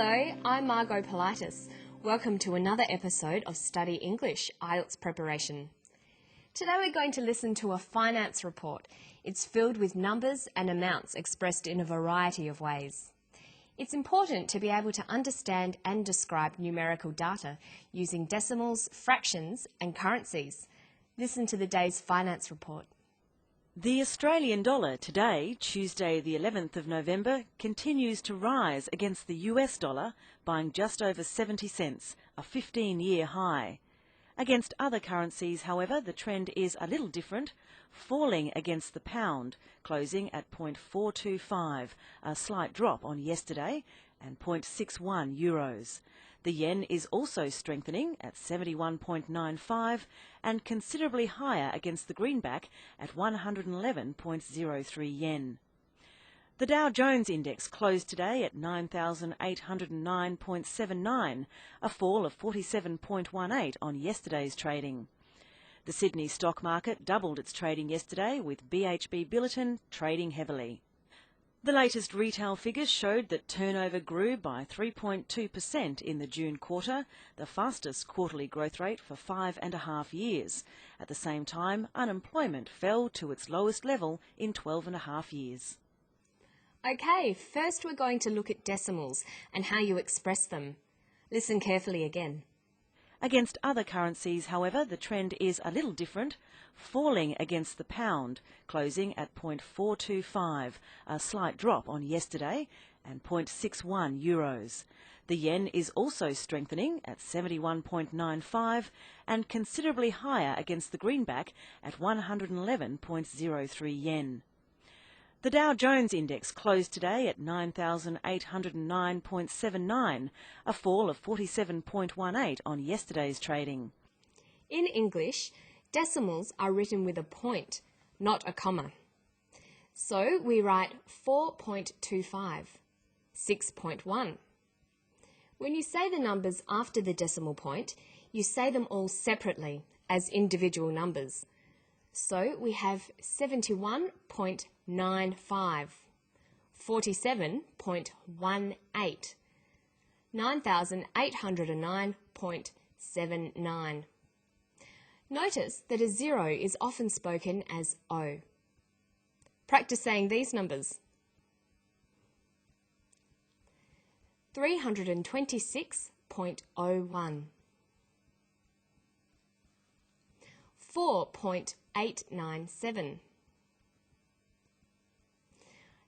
Hello, I'm Margot Politis. Welcome to another episode of Study English IELTS Preparation. Today we're going to listen to a finance report. It's filled with numbers and amounts expressed in a variety of ways. It's important to be able to understand and describe numerical data using decimals, fractions and currencies. Listen to the day's finance report. The Australian dollar today, Tuesday the 11th of November, continues to rise against the US dollar, buying just over 70 cents, a 15-year high. Against other currencies, however, the trend is a little different, falling against the pound, closing at 0.425, a slight drop on yesterday, and 0.61 euros. The yen is also strengthening at 71.95 and considerably higher against the greenback at 111.03 yen. The Dow Jones Index closed today at 9,809.79, a fall of 47.18 on yesterday's trading. The Sydney stock market doubled its trading yesterday, with BHP Billiton trading heavily. The latest retail figures showed that turnover grew by 3.2% in the June quarter, the fastest quarterly growth rate for 5.5 years. At the same time, unemployment fell to its lowest level in 12.5 years. Okay, first we're going to look at decimals and how you express them. Listen carefully again. Against other currencies, however, the trend is a little different, falling against the pound, closing at 0.425, a slight drop on yesterday, and 0.61 euros. The yen is also strengthening at 71.95 and considerably higher against the greenback at 111.03 yen. The Dow Jones Index closed today at 9,809.79, a fall of 47.18 on yesterday's trading. In English, decimals are written with a point, not a comma. So we write 4.25, 6.1. When you say the numbers after the decimal point, you say them all separately as individual numbers. So we have 71.95, 47.18, 9,809.79. Notice that a zero is often spoken as O. Practice saying these numbers. 326.01, 4.897,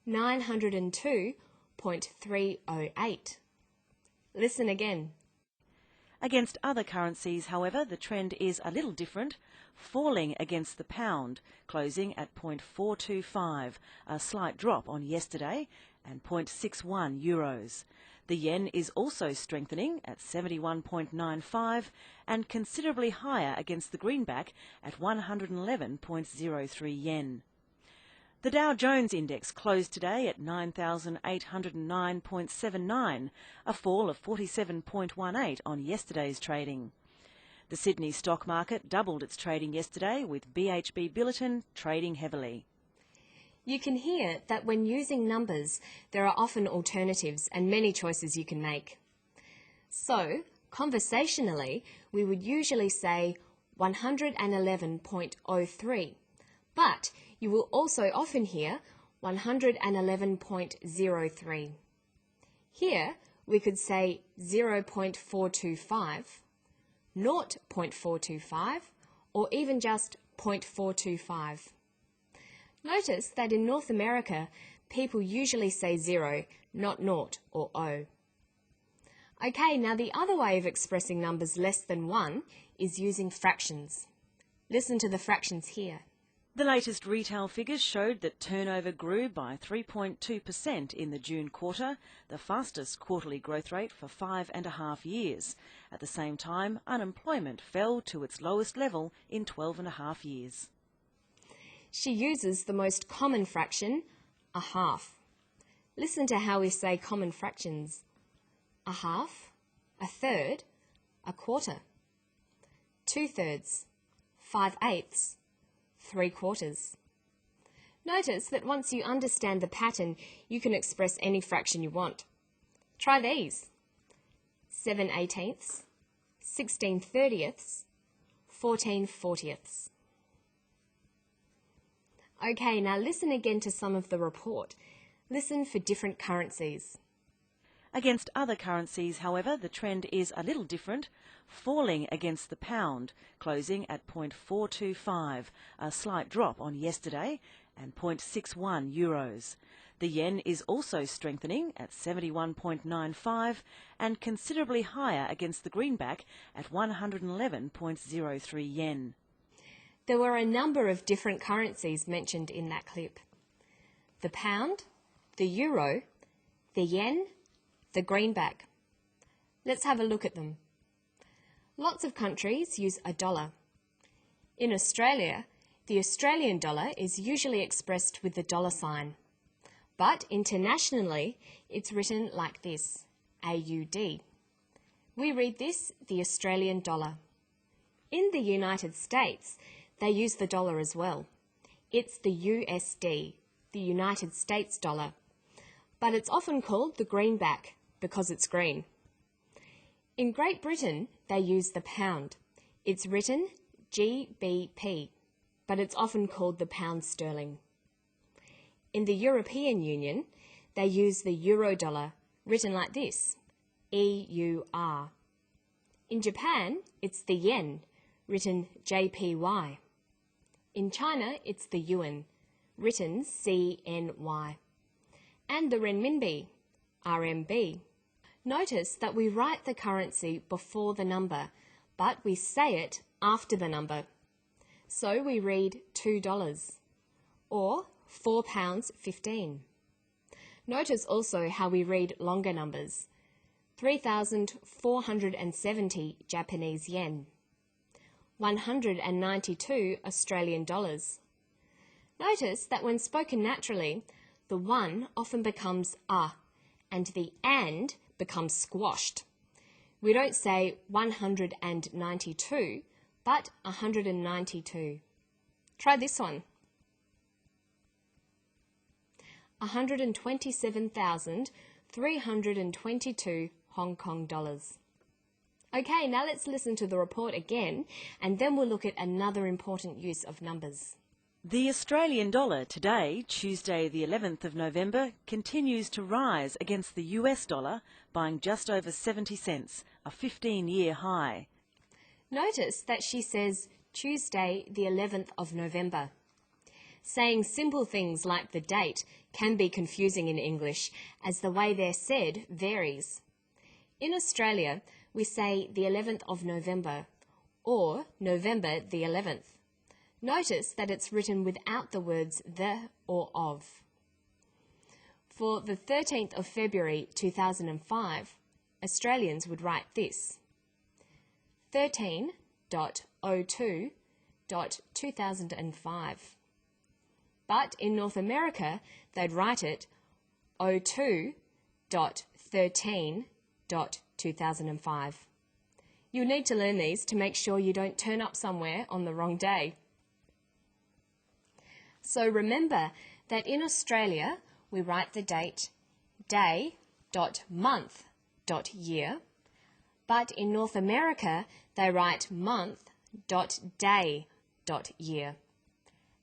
902.308. Listen again. Against other currencies, however, the trend is a little different, falling against the pound, closing at 0.425, a slight drop on yesterday, and 0.61 euros. The yen is also strengthening at 71.95 and considerably higher against the greenback at 111.03 yen. The Dow Jones Index closed today at 9,809.79, a fall of 47.18 on yesterday's trading. The Sydney stock market doubled its trading yesterday, with BHP Billiton trading heavily. You can hear that when using numbers, there are often alternatives and many choices you can make. So, conversationally, we would usually say 111.03, but you will also often hear 111.03. Here, we could say 0.425, 0.425, or even just 0.425. Notice that in North America, people usually say 0, not 0 or O. Okay, now the other way of expressing numbers less than 1 is using fractions. Listen to the fractions here. The latest retail figures showed that turnover grew by 3.2% in the June quarter, the fastest quarterly growth rate for 5.5 years. At the same time, unemployment fell to its lowest level in 12.5 years. She uses the most common fraction, a half. Listen to how we say common fractions. A half, a third, a quarter, 2/3, 5/8, 3/4. Notice that once you understand the pattern, you can express any fraction you want. Try these. 7/18, 16/30, 14/40. Okay, now listen again to some of the report. Listen for different currencies. Against other currencies, however, the trend is a little different, falling against the pound, closing at 0.425, a slight drop on yesterday, and 0.61 euros. The yen is also strengthening at 71.95 and considerably higher against the greenback at 111.03 yen. There were a number of different currencies mentioned in that clip. The pound, the euro, the yen, the greenback. Let's have a look at them. Lots of countries use a dollar. In Australia, the Australian dollar is usually expressed with the dollar sign. But internationally, it's written like this, AUD. We read this the Australian dollar. In the United States, they use the dollar as well. It's the USD, the United States dollar. But it's often called the greenback because it's green. In Great Britain, they use the pound. It's written GBP, but it's often called the pound sterling. In the European Union, they use the euro dollar, written like this, EUR. In Japan, it's the yen, written JPY. In China, it's the yuan, written CNY. And the renminbi, RMB. Notice that we write the currency before the number, but we say it after the number. So we read $2 or £4.15. Notice also how we read longer numbers. 3,470 Japanese yen. 192 Australian dollars. Notice that when spoken naturally, the one often becomes a, and the and becomes squashed. We don't say 192, but 192. Try this one. 127,322 Hong Kong dollars. Okay, now let's listen to the report again, and then we'll look at another important use of numbers. The Australian dollar today, Tuesday the 11th of November, continues to rise against the US dollar, buying just over 70 cents, a 15-year high. Notice that she says Tuesday the 11th of November. Saying simple things like the date can be confusing in English, as the way they're said varies. In Australia, we say the 11th of November or November the 11th. Notice that it's written without the words the or of. For the 13th of February 2005, Australians would write this: 13.02.2005. But in North America, they'd write it 02.13.2005. You'll need to learn these to make sure you don't turn up somewhere on the wrong day. So remember that in Australia, we write the date day.month.year, but in North America, they write month.day.year.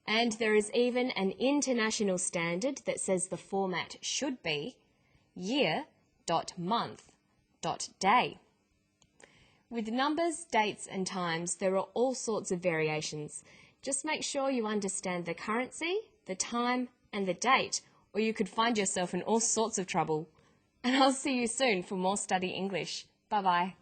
And there is even an international standard that says the format should be year.month.day. With numbers, dates and times, there are all sorts of variations. Just make sure you understand the currency, the time and the date, or you could find yourself in all sorts of trouble. And I'll see you soon for more Study English. Bye-bye.